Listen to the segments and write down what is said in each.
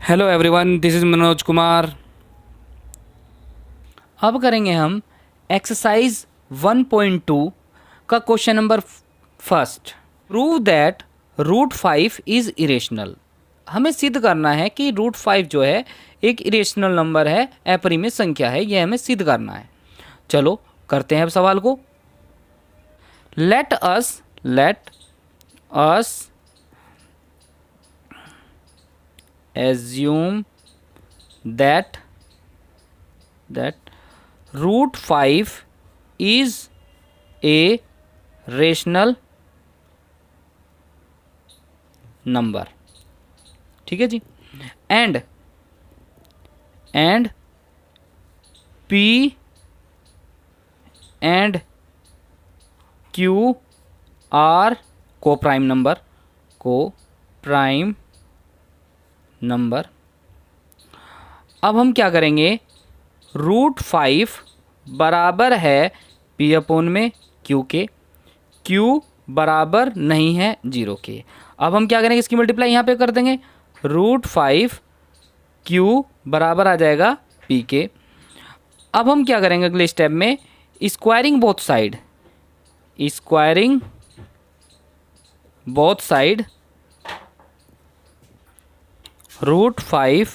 Hello everyone, this is Manoj Kumar. अब करेंगे हम एक्सरसाइज 1.2 का question number first. Prove that root 5 is irrational. हमें सिद्ध करना है कि रूट 5 जो है एक इरेशनल नंबर है, अपरिमेय संख्या है। यह हमें सिद्ध करना है। चलो करते हैं अब सवाल को। Let us assume that root 5 is a rational number। ठीक है जी। And P and Q are coprime number. अब हम क्या करेंगे, रूट 5 बराबर है P अपोन में Q के, Q बराबर नहीं है 0 के। अब हम क्या करेंगे, इसकी मल्टीप्लाई यहाँ पे कर देंगे। रूट 5 Q बराबर आ जाएगा P के। अब हम क्या करेंगे अगले स्टेप में, squaring both side root 5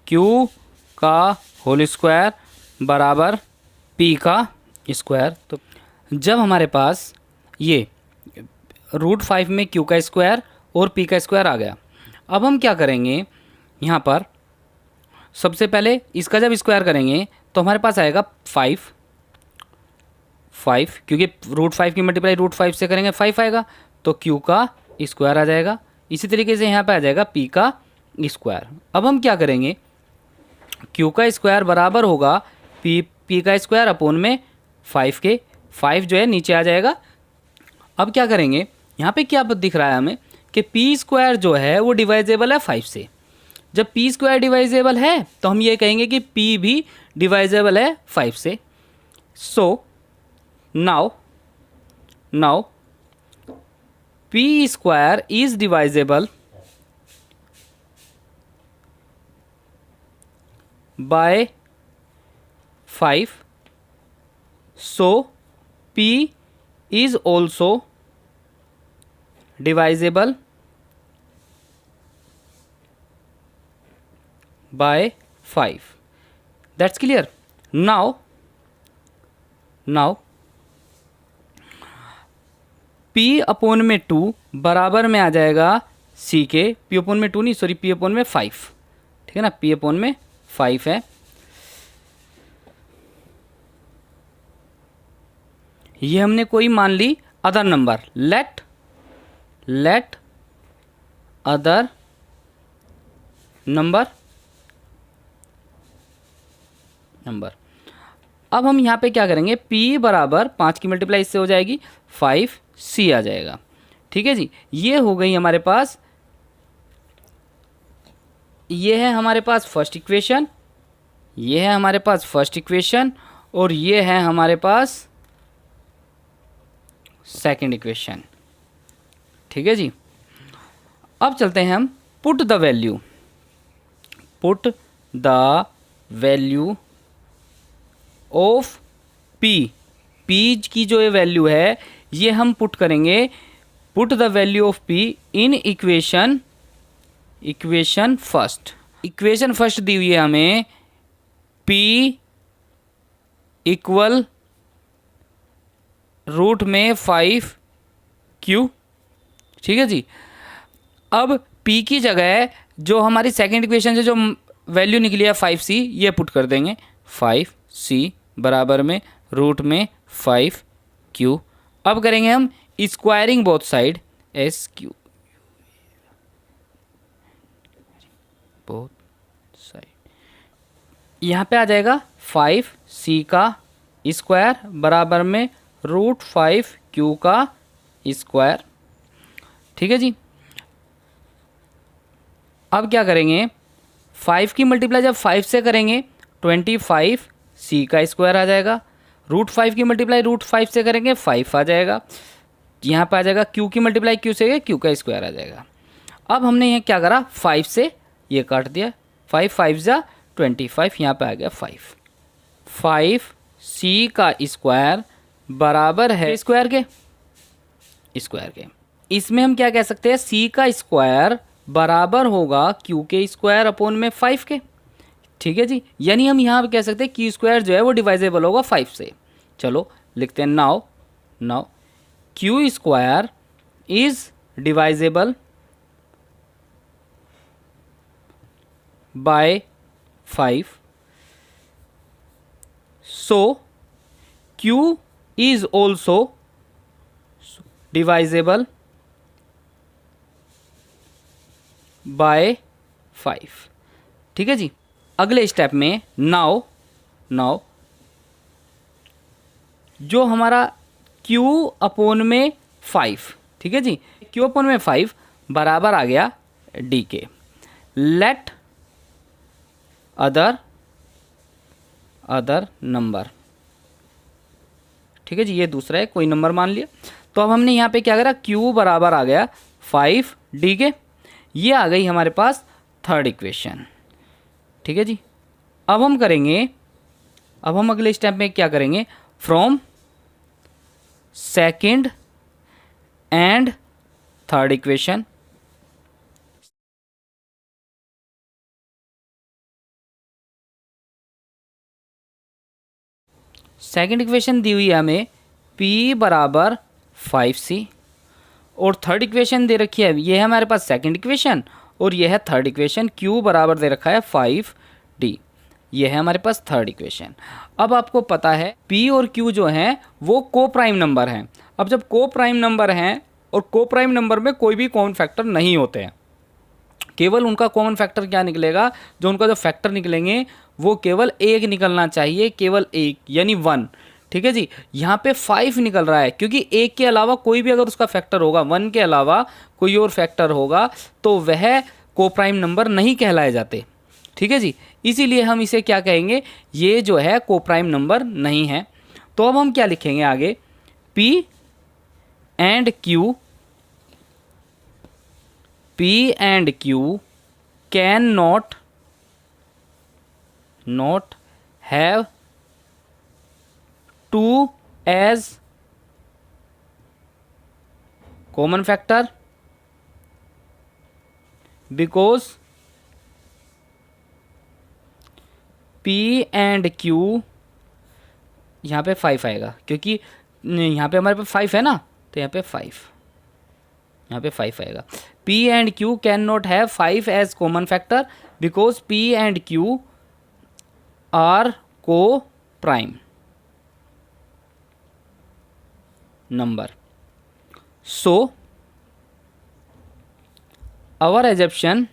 Q का होल स्क्वायर बराबर P का स्क्वायर। तो जब हमारे पास ये रूट 5 में Q का स्क्वायर और P का स्क्वायर आ गया, अब हम क्या करेंगे, यहाँ पर सबसे पहले इसका जब स्क्वायर करेंगे तो हमारे पास आएगा 5, क्योंकि रूट 5 की मल्टीप्लाई रूट 5 से करेंगे 5 आएगा, तो Q का स्क्वायर आ जाएगा। इसी तरीके से यहाँ पे आ जाएगा P का स्क्वायर। अब हम क्या करेंगे, Q का स्क्वायर बराबर होगा P का स्क्वायर अपोन में 5 के। 5 जो है नीचे आ जाएगा। अब क्या करेंगे, यहाँ पे क्या दिख रहा है हमें कि P स्क्वायर जो है वो डिवाइजेबल है 5 से। जब P स्क्वायर डिवाइजेबल है तो हम ये कहेंगे कि P भी डिवाइजेबल है 5 से। So now P square is divisible by 5, so P is also divisible by 5। That's clear। now P upon में 2 बराबर में आ जाएगा C के। P अपोन में 2 नहीं, सॉरी, P अपोन में 5, ठीक है ना। P अपोन में 5 है। ये हमने कोई मान ली other number. Let other number. अब हम यहाँ पे क्या करेंगे, P बराबर 5 की मल्टीप्लाई इससे हो जाएगी 5C आ जाएगा। ठीक है जी। ये हो गई हमारे पास, ये है हमारे पास फर्स्ट इक्वेशन, ये है हमारे पास फर्स्ट इक्वेशन, और ये है हमारे पास सेकंड इक्वेशन। ठीक है जी। अब चलते हैं हम put the value of P की जो ये वैल्यू है ये हम पुट करेंगे। Put the value of P in equation first. Equation first दी हुई है हमें P इक्वल रूट में 5Q। ठीक है जी। अब P की जगह जो हमारी सेकेंड इक्वेशन से जो वैल्यू निकली है 5C, ये पुट कर देंगे। 5C बराबर में रूट में 5Q। अब करेंगे हम squaring both side, SQ both side. यहाँ पे आ जाएगा 5C का स्क्वायर बराबर में रूट 5Q का स्क्वायर। ठीक है जी। अब क्या करेंगे, 5 की मल्टीप्लाई जब 5 से करेंगे 25C का स्क्वायर आ जाएगा। रूट 5 की मल्टीप्लाई रूट 5 से करेंगे 5 आ जाएगा। यहाँ पे आ जाएगा Q की मल्टीप्लाई Q से Q का स्क्वायर आ जाएगा। अब हमने यहाँ क्या करा, 5 से ये काट दिया, 5 5 जा 25, यहाँ पे आ गया 5। 5 सी का स्क्वायर बराबर है स्क्वायर के इसमें हम क्या कह सकते हैं, सी का स्क्वायर बराबर होगा क्यू के स्क्वायर अपॉन में 5 के। ठीक है जी, यानी हम यहाँ पे कह सकते हैं क्यू स्क्वायर जो है वो डिवाइजेबल होगा 5 से। चलो लिखते हैं now Q square is divisible by 5, so Q is also divisible by 5। ठीक है जी, अगले स्टेप में नाउ जो हमारा q अपॉन में 5, ठीक है जी, q अपॉन में 5 बराबर आ गया d के। लेट अदर नंबर, ठीक है जी, ये दूसरा है, कोई नंबर मान लिया। तो अब हमने यहाँ पे क्या करा, q बराबर आ गया 5 d के, ये आ गई हमारे पास थर्ड इक्वेशन। ठीक है जी, अब हम अगले स्टेप में क्या करेंगे, from second and third equation, second equation दी हुई है हमें p बराबर 5c, और थर्ड इक्वेशन दे रखी है, ये है हमारे पास सेकंड इक्वेशन और ये है थर्ड इक्वेशन, q बराबर दे रखा है 5d, ये है हमारे पास थर्ड इक्वेशन। अब आपको पता है p और q जो हैं वो को प्राइम नंबर हैं। अब जब को प्राइम नंबर हैं और को प्राइम नंबर में कोई भी कॉमन फैक्टर नहीं होते हैं, केवल उनका कॉमन फैक्टर क्या निकलेगा, जो उनका जो फैक्टर निकलेंगे वो केवल एक निकलना चाहिए, केवल एक, यानी 1। ठीक है जी, यहाँ पे 5 निकल रहा है क्योंकि एक के अलावा कोई भी अगर उसका फैक्टर होगा, 1 के अलावा कोई और फैक्टर होगा तो वह को प्राइम नंबर नहीं कहलाए जाते। ठीक है जी, इसीलिए हम इसे क्या कहेंगे, ये जो है को प्राइम नंबर नहीं है। तो अब हम क्या लिखेंगे आगे, P and Q can not have two as common factor because P and Q, यहाँ पे 5 आएगा क्योंकि यहाँ पे हमारे पास 5 है ना, तो यहाँ पे 5 आएगा। P and Q can not have 5 as common factor because P and Q are coprime number. So our assumption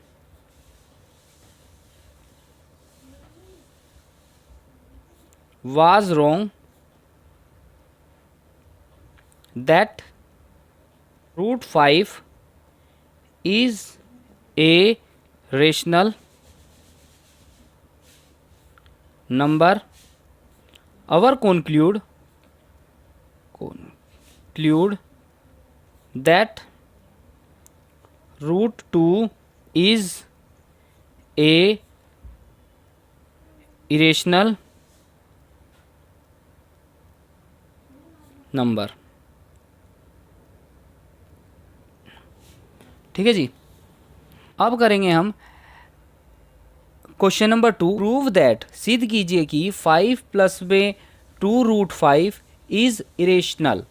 was wrong that root 5 is a rational number. Our conclude that root 2 is a irrational number. ठीक है जी, अब करेंगे हम question number 2, prove that, सिद्ध कीजिए कि 5 plus में 2 root 5 is irrational.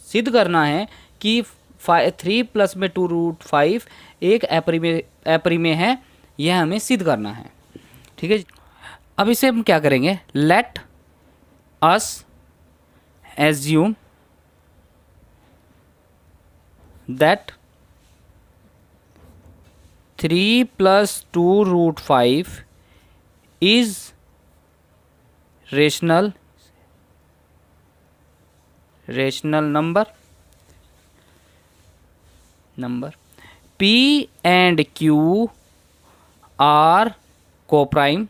सिद्ध करना है कि 3 प्लस में 2 रूट 5 एक एपरीमेय है, यह हमें सिद्ध करना है। ठीक है जी, अब इसे हम क्या करेंगे, let us assume that 3 plus 2 root 5 is rational number. P and Q are co-prime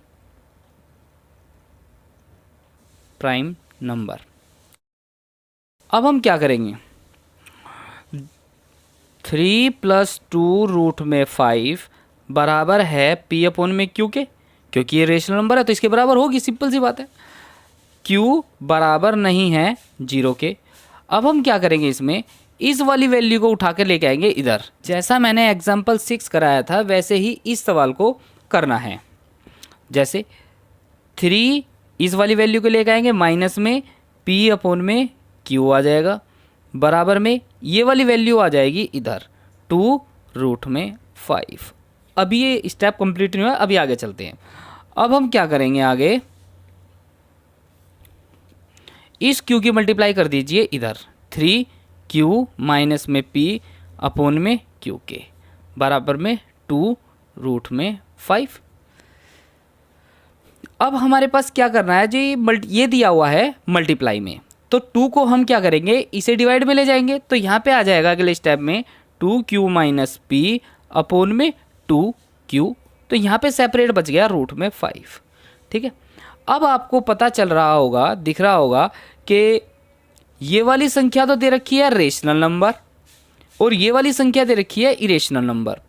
number. अब हम क्या करेंगे, 3 प्लस 2 रूट में 5 बराबर है पी अपॉन में क्यू के, क्योंकि ये रेशनल नंबर है तो इसके बराबर होगी, सिंपल सी बात है। क्यू बराबर नहीं है 0 के। अब हम क्या करेंगे, इसमें इस वाली वैल्यू को उठा के लेके आएंगे इधर। जैसा मैंने एग्जाम्पल 6 कराया था वैसे ही इस सवाल को करना है। जैसे 3 इस वाली वैल्यू को लेके आएंगे, माइनस में पी अपॉन में क्यू आ जाएगा, बराबर में ये वाली वैल्यू आ जाएगी इधर 2 रूट में 5। अभी ये स्टेप कंप्लीट नहीं हुआ, अभी आगे चलते हैं। अब हम क्या करेंगे आगे, इस क्यू की मल्टीप्लाई कर दीजिए इधर 3 क्यू माइनस में पी अपॉन में क्यू के, बराबर में 2 रूट में 5। अब हमारे पास क्या करना है जी, ये दिया हुआ है मल्टीप्लाई में, तो 2 को हम क्या करेंगे, इसे डिवाइड में ले जाएंगे, तो यहाँ पे आ जाएगा अगले स्टेप में 2q माइनस पी अपॉन में 2q, तो यहाँ पे सेपरेट बच गया रूट में 5। ठीक है, अब आपको पता चल रहा होगा, दिख रहा होगा कि ये वाली संख्या तो दे रखी है रेशनल नंबर और ये वाली संख्या दे रखी है इरेशनल नंबर।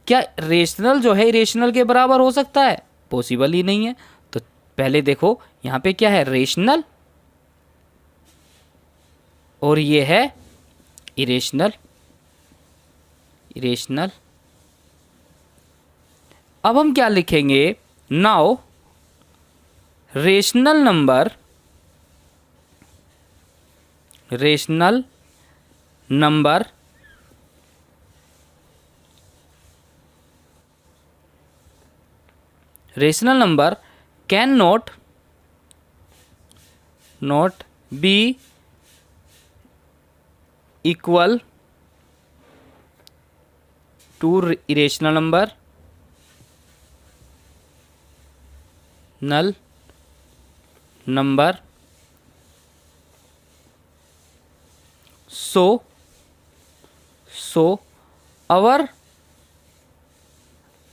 क्या रेशनल जो है इरेशनल के बराबर हो सकता है? पॉसिबल ही नहीं है। तो पहले देखो यहाँ पे क्या है, रेशनल, और ये है इरेशनल। इरेशनल अब हम क्या लिखेंगे, now rational number, rational number rational number can not be equal to irrational number null number, so our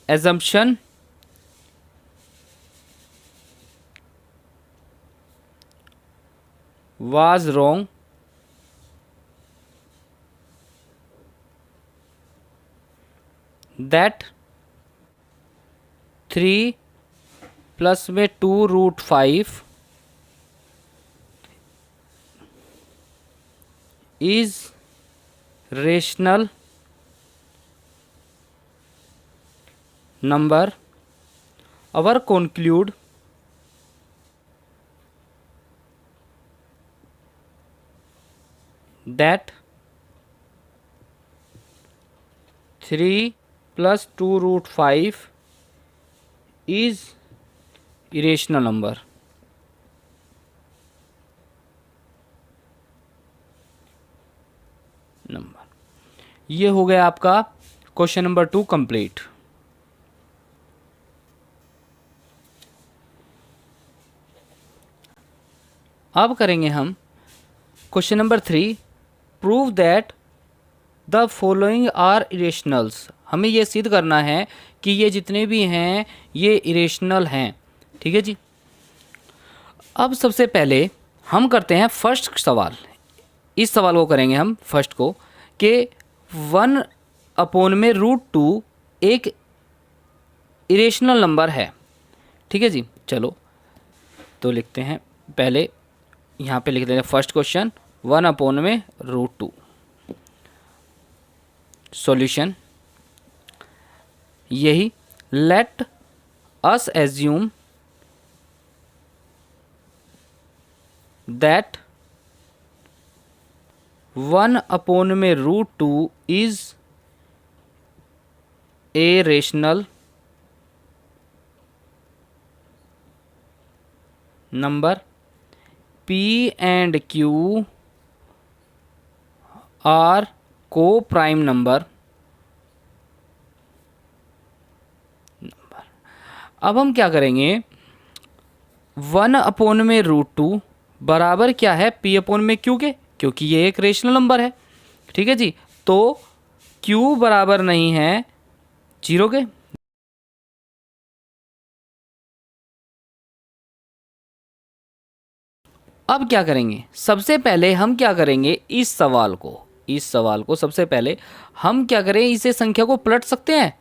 assumption was wrong, that 3 plus में 2 root 5 is rational number. Our conclude that 3 plus 2 root 5 is irrational number. ये हो गया आपका question number 2 complete. अब करेंगे हम question number 3, prove that the following are irrationals. हमें ये सिद्ध करना है कि ये जितने भी हैं ये इरेशनल हैं। ठीक है जी, अब सबसे पहले हम करते हैं फर्स्ट सवाल। इस सवाल को करेंगे हम फर्स्ट को कि 1 अपॉन में √2 एक इरेशनल नंबर है। ठीक है जी, चलो तो लिखते हैं, पहले यहाँ पे लिख देते हैं फर्स्ट क्वेश्चन 1 अपॉन में √2। सॉल्यूशन यही, late us assume that 1 upon में √2 is a rational number, P and Q are co-prime number. अब हम क्या करेंगे, 1 अपॉन में √2 बराबर क्या है P अपॉन में Q के, क्योंकि ये एक रेशनल नंबर है। ठीक है जी, तो Q बराबर नहीं है 0 के। अब क्या करेंगे, सबसे पहले हम क्या करेंगे, इस सवाल को सबसे पहले हम क्या करें, इसे संख्या को पलट सकते हैं।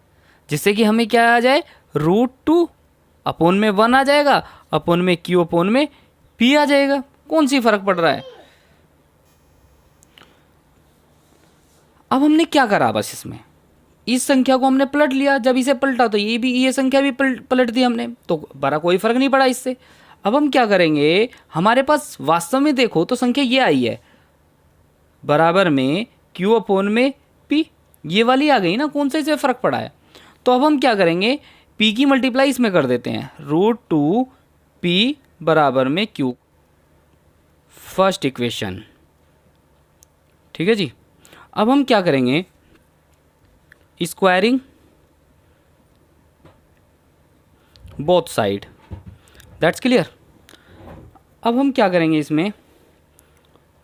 जिससे कि हमें क्या आ जाए, √2 अपोन में 1 आ जाएगा, अपोन में Q अपोन में P आ जाएगा। कौन सी फर्क पड़ रहा है? अब हमने क्या करा, बस इसमें इस संख्या को हमने पलट लिया, जब इसे पलटा तो ये संख्या भी पलट दी हमने, तो बड़ा कोई फर्क नहीं पड़ा इससे। अब हम क्या करेंगे, हमारे पास वास्तव में देखो तो संख्या ये आई है, बराबर में Q अपोन में P, ये वाली आ गई ना, कौन सा इससे फ़र्क पड़ा है। तो अब हम क्या करेंगे, P की मल्टीप्लाई इसमें कर देते हैं, √2 P बराबर में Q, फर्स्ट इक्वेशन। ठीक है जी। अब हम क्या करेंगे, squaring both side, that's clear. अब हम क्या करेंगे, इसमें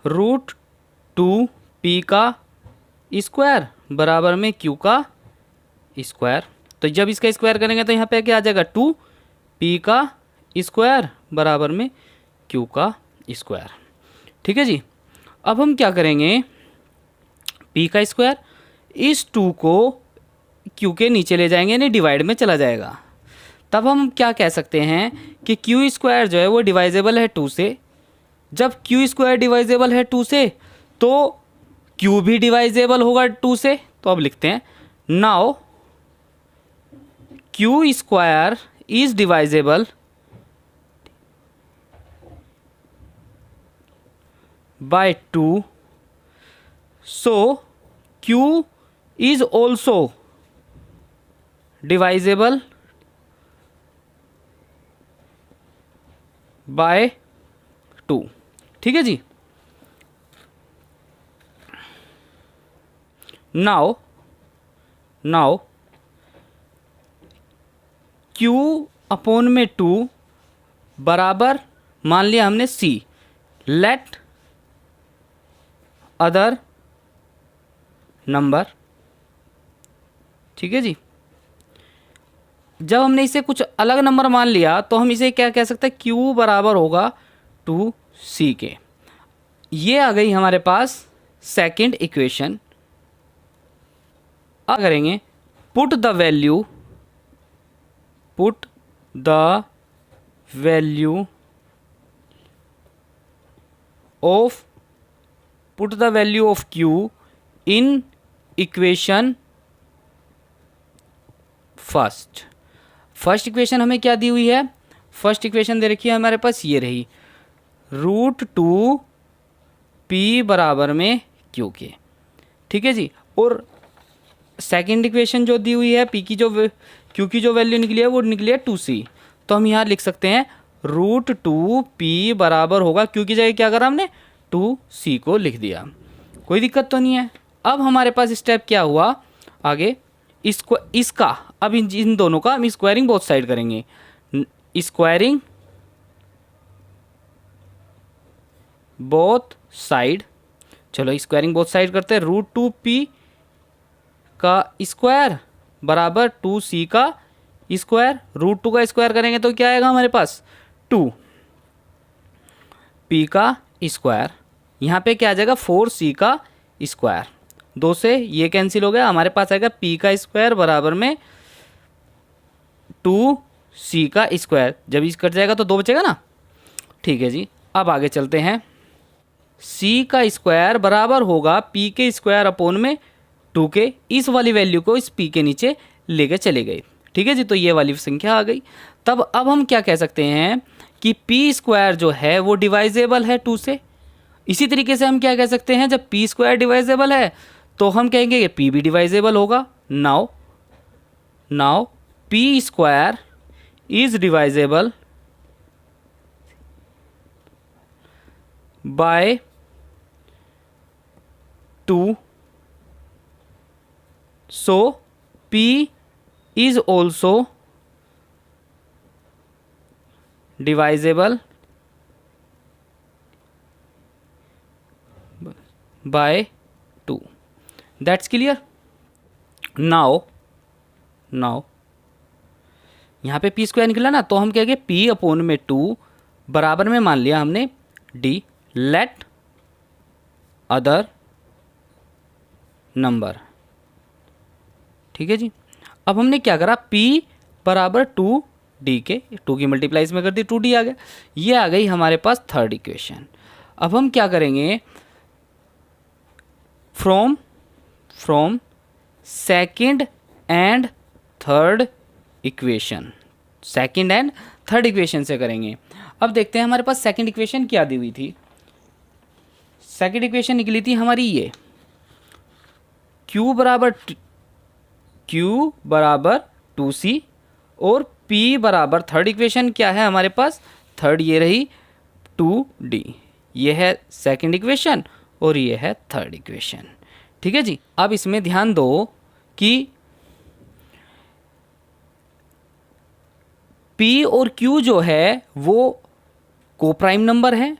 √2 P का स्क्वायर बराबर में Q का स्क्वायर। तो जब इसका स्क्वायर करेंगे तो यहाँ पे क्या आ जाएगा, 2 P का स्क्वायर बराबर में Q का स्क्वायर। ठीक है जी। अब हम क्या करेंगे, P का स्क्वायर इस 2 को Q के नीचे ले जाएंगे, यानी डिवाइड में चला जाएगा। तब हम क्या कह सकते हैं कि Q स्क्वायर जो है वो डिवाइजेबल है 2 से। जब Q स्क्वायर डिवाइजेबल है 2 से तो Q भी डिवाइजेबल होगा 2 से। तो अब लिखते हैं, now Q square is divisible by 2, so Q is also divisible by 2। ठीक है जी। नाउ Q अपोन में 2 बराबर मान लिया हमने C, लेट अदर नंबर। ठीक है जी। जब हमने इसे कुछ अलग नंबर मान लिया तो हम इसे क्या कह सकते हैं, Q बराबर होगा 2C के। ये आ गई हमारे पास सेकंड इक्वेशन। अब करेंगे put the value of Q in equation first equation हमें क्या दी हुई है, फर्स्ट इक्वेशन दे रखी है हमारे पास, ये रही, √2 P बराबर में Q के। ठीक है जी। और सेकंड इक्वेशन जो दी हुई है, P की जो Q की जो वैल्यू निकली है वो निकली है 2C। तो हम यहाँ लिख सकते हैं √2 P बराबर होगा, Q की जगह क्या करा हमने, 2C को लिख दिया, कोई दिक्कत तो नहीं है। अब हमारे पास स्टेप क्या हुआ आगे, इसका अब इन दोनों का हम स्क्वायरिंग बोथ साइड करेंगे, स्क्वायरिंग बोथ साइड। चलो स्क्वायरिंग बोथ साइड करते हैं, √2 P का स्क्वायर बराबर 2C का स्क्वायर। √2 का स्क्वायर करेंगे तो क्या आएगा हमारे पास, 2 P का स्क्वायर, यहाँ पे क्या आ जाएगा 4C का स्क्वायर। 2 से ये कैंसिल हो गया, हमारे पास आएगा P का स्क्वायर बराबर में 2C का स्क्वायर। जब इस कट जाएगा तो 2 बचेगा ना। ठीक है जी। अब आगे चलते हैं, C का स्क्वायर बराबर होगा P के स्क्वायर अपोन में 2 के। इस वाली वैल्यू को इस P के नीचे लेके चले गए। ठीक है जी। तो ये वाली संख्या आ गई। तब अब हम क्या कह सकते हैं कि P स्क्वायर जो है वो डिवाइजेबल है 2 से। इसी तरीके से हम क्या कह सकते हैं, जब P स्क्वायर डिवाइजेबल है तो हम कहेंगे कि P भी डिवाइजेबल होगा। Now P square is divisible by 2, so P is also divisible by 2. That's clear. now यहाँ पे P स्क्वायर निकला ना, तो हम कहेंगे P अपोन में 2 बराबर में मान लिया हमने D, लेट अदर नंबर। ठीक है जी। अब हमने क्या करा, p बराबर 2d के 2 की मल्टीप्लाइज में कर दी, 2d आ गया। ये आ गई हमारे पास थर्ड इक्वेशन। अब हम क्या करेंगे, from second and third equation, second and third equation से करेंगे। अब देखते हैं हमारे पास सेकंड इक्वेशन क्या दी हुई थी। सेकंड इक्वेशन निकली थी हमारी ये, q बराबर 2c और p बराबर, थर्ड इक्वेशन क्या है हमारे पास, थर्ड ये रही 2d। ये है सेकंड इक्वेशन और ये है थर्ड इक्वेशन। ठीक है जी। अब इसमें ध्यान दो कि p और q जो है वो कोप्राइम नंबर है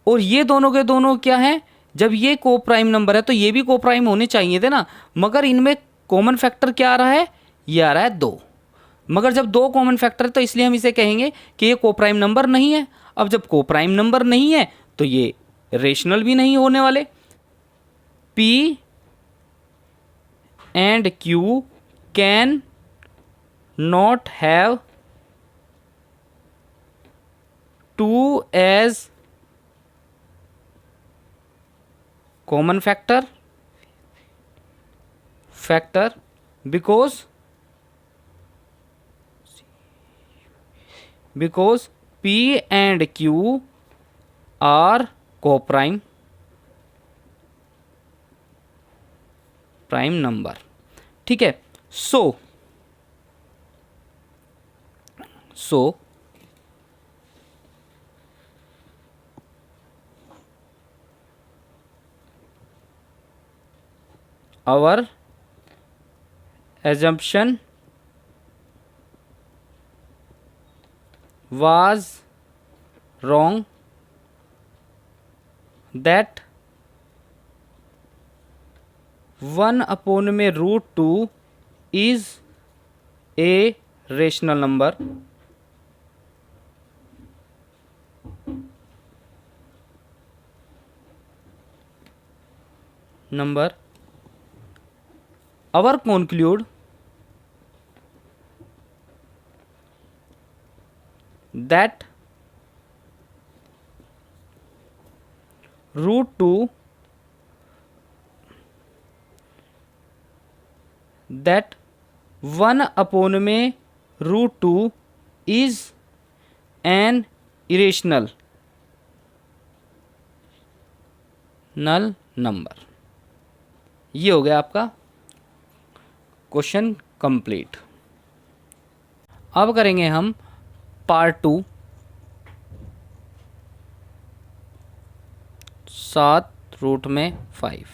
और ये दोनों के दोनों क्या हैं, जब ये कोप्राइम नंबर है तो ये भी कोप्राइम होने चाहिए थे ना, मगर इनमें कॉमन फैक्टर क्या आ रहा है, ये आ रहा है 2। मगर जब 2 कॉमन फैक्टर है तो इसलिए हम इसे कहेंगे कि ये कोप्राइम नंबर नहीं है। अब जब कोप्राइम नंबर नहीं है तो ये रेशनल भी नहीं होने वाले। p and q can not have 2 as common factor because p and q are coprime number। ठीक है। so our assumption was wrong that 1 में √2 is a rational number। Our conclude that √2 that 1 में √2 is an irrational null number। ये हो गया आपका question complete. अब करेंगे हम पार्ट 2, 7 रूट में 5।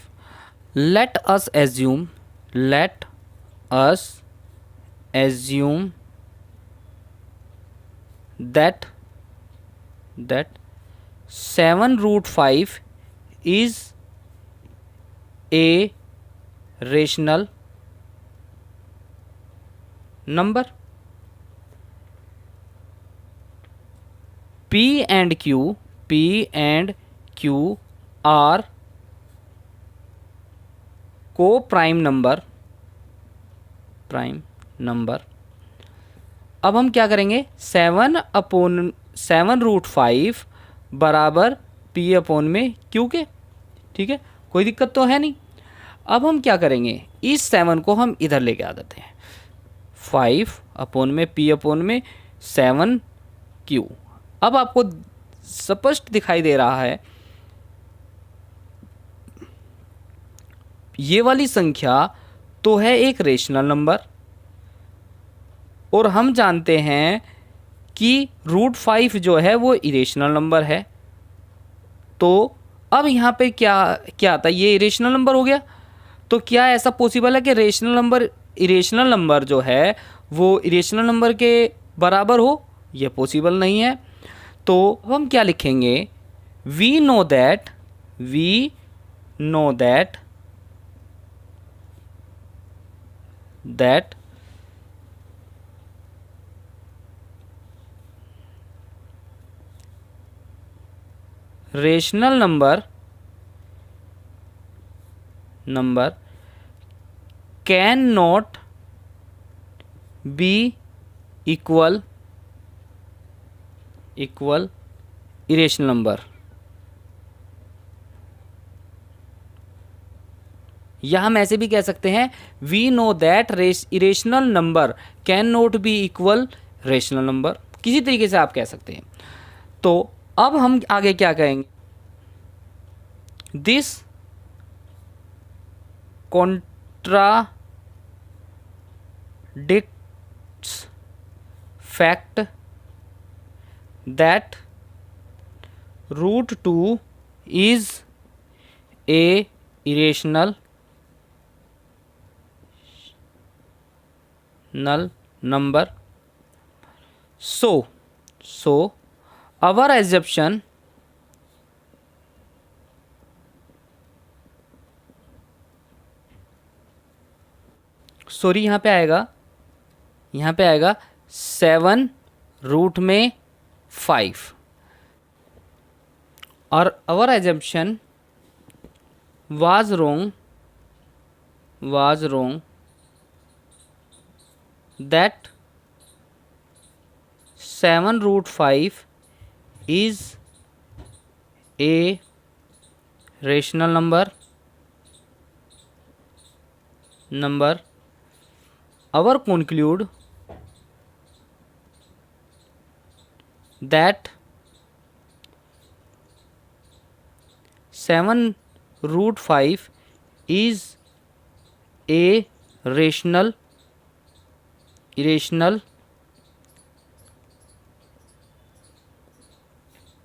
Late us assume that 7√5 is a rational number। p and q are co-prime number। अब हम क्या करेंगे, 7/7√5 बराबर p अपॉन में q के। ठीक है, कोई दिक्कत तो है नहीं। अब हम क्या करेंगे, इस 7 को हम इधर लेके आ जाते हैं, 5 अपॉन में p अपॉन में 7q। अब आपको स्पष्ट दिखाई दे रहा है ये वाली संख्या तो है एक रेशनल नंबर और हम जानते हैं कि √5 जो है वो इरेशनल नंबर है। तो अब यहाँ पे क्या आता है, ये इरेशनल नंबर हो गया। तो क्या ऐसा पॉसिबल है कि इरेशनल नंबर जो है वो इरेशनल नंबर के बराबर हो? ये पॉसिबल नहीं है। तो अब हम क्या लिखेंगे, we know that rational number can not be equal irrational number, या हम ऐसे भी कह सकते हैं we know that irrational number can not be equal rational number, किसी तरीके से आप कह सकते हैं। तो अब हम आगे क्या कहेंगे, this contradicts fact that root two is a irrational number. So our assumption यहाँ पे आएगा 7 रूट में 5 और our assumption was wrong that 7 root 5 is a rational number. Our conclude that 7 root 5 is a irrational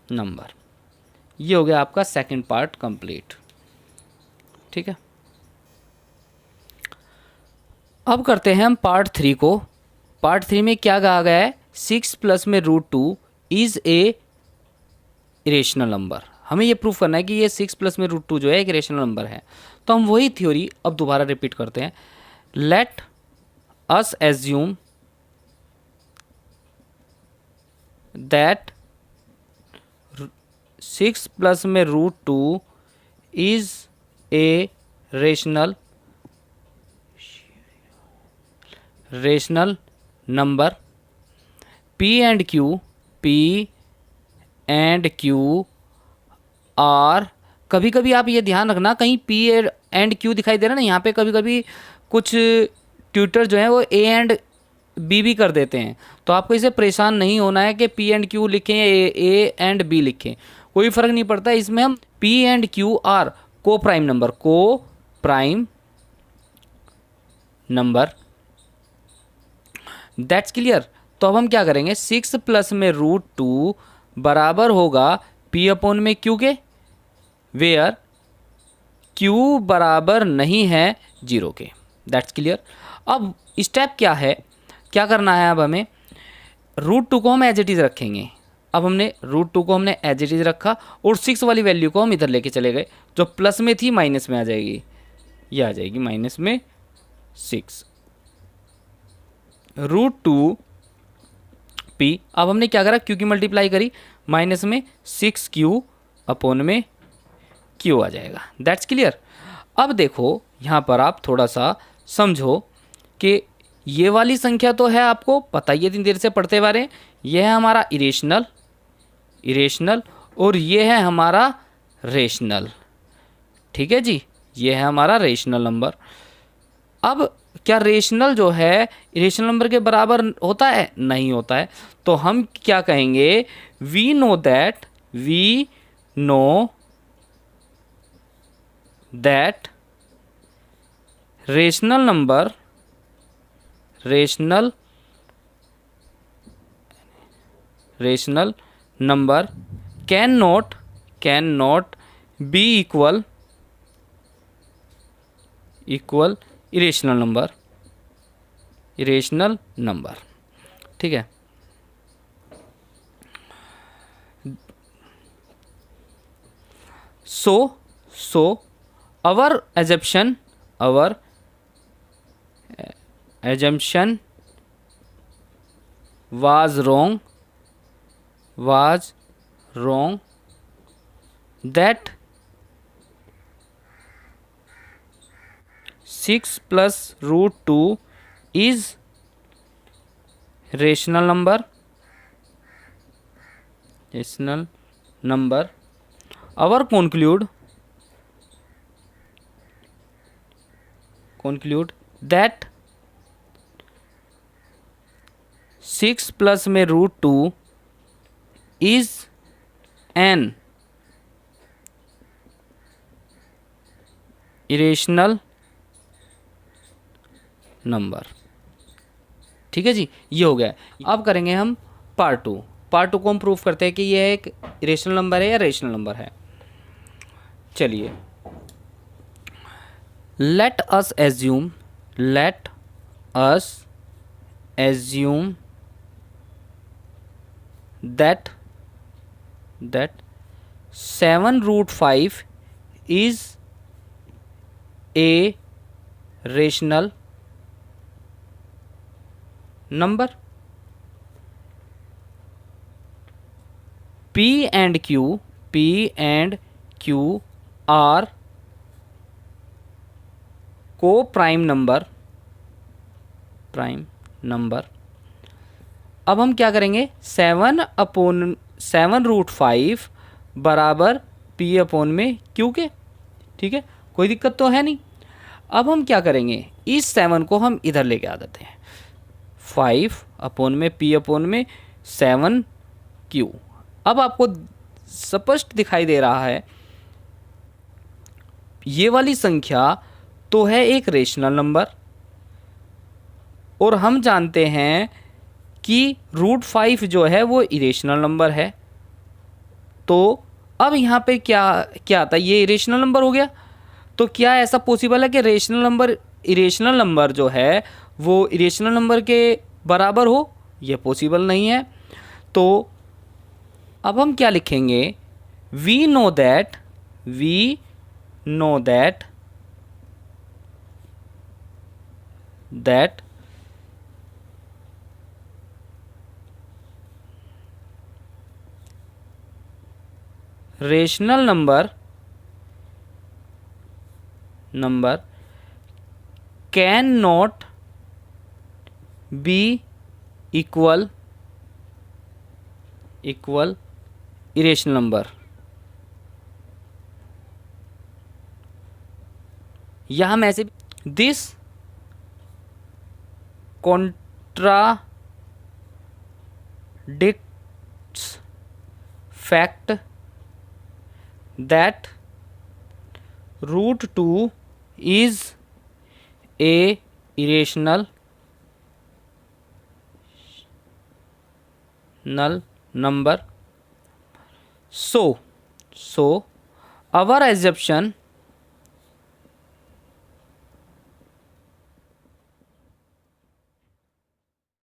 number. ये हो गया आपका second part complete. ठीक है, अब करते हैं हम पार्ट 3 को। पार्ट 3 में क्या कहा गया है, 6 प्लस में root 2 is a irrational number. हमें ये प्रूफ करना है कि ये 6 प्लस में रूट 2 जो है एक इरेशनल नंबर है। तो हम वही थ्योरी अब दोबारा रिपीट करते हैं। Let us assume that 6 plus में root 2 is a rational number. P and Q are, कभी कभी आप ये ध्यान रखना कहीं पी एंड क्यू दिखाई दे रहा है ना, यहाँ पे कभी कभी कुछ ट्यूटर जो है वो ए एंड बी भी कर देते हैं। तो आपको इसे परेशान नहीं होना है कि पी एंड क्यू लिखें या ए एंड बी लिखें, कोई फ़र्क नहीं पड़ता। इसमें हम P and Q are coprime number, that's clear. तो अब हम क्या करेंगे, 6 प्लस में रूट 2 बराबर होगा पी अपॉन में क्यू के, वेयर क्यू बराबर नहीं है 0 के। That's clear. अब स्टेप क्या है, क्या करना है, अब हमें रूट 2 को हम एज इट इज़ रखेंगे। अब हमने रूट 2 को हमने एज इट इज़ रखा और 6 वाली वैल्यू को हम इधर लेके चले गए, जो प्लस में थी माइनस में आ जाएगी, ये आ जाएगी माइनस में 6 रूट 2 पी। अब हमने क्या करा, क्यू की मल्टीप्लाई करी, माइनस में 6 क्यू अपॉन में क्यू आ जाएगा। That's clear. अब देखो यहाँ पर आप थोड़ा सा समझो कि ये वाली संख्या तो है, आपको पता ही है, इतनी देर से पढ़ते हुए आ रहे हैं, ये है हमारा इरेशनल और ये है हमारा रेशनल। ठीक है जी, ये है हमारा रेशनल नंबर। अब क्या रेशनल जो है इरेशनल नंबर के बराबर होता है? नहीं होता है। तो हम क्या कहेंगे, we know that rational number can not be equal irrational number. ठीक है, so our assumption was wrong that 6 plus root 2 is rational number our conclude that 6 plus में √2 is an irrational नंबर। ठीक है जी, ये हो गया। अब करेंगे हम पार्ट टू को हम प्रूफ करते हैं कि यह एक इरेशनल नंबर है या रेशनल नंबर है। चलिए, late us assume that 7√5 is a rational number. P and Q are co-prime number। अब हम क्या करेंगे, 7/7√5 बराबर P अपॉन में Q के। ठीक है, कोई दिक्कत तो है नहीं। अब हम क्या करेंगे, इस 7 को हम इधर लेके आ देते हैं, 5 अपॉन में P अपॉन में 7Q। अब आपको स्पष्ट दिखाई दे रहा है ये वाली संख्या तो है एक रेशनल नंबर, और हम जानते हैं कि √5 जो है वो इरेशनल नंबर है। तो अब यहाँ पे क्या आता है, ये इरेशनल नंबर हो गया। तो क्या ऐसा पॉसिबल है कि इरेशनल नंबर जो है वो इरेशनल नंबर के बराबर हो? ये पॉसिबल नहीं है। तो अब हम क्या लिखेंगे, we know that rational number can not be equal irrational number. या हम ऐसे, this contradicts fact that √2 is a irrational number. So our assumption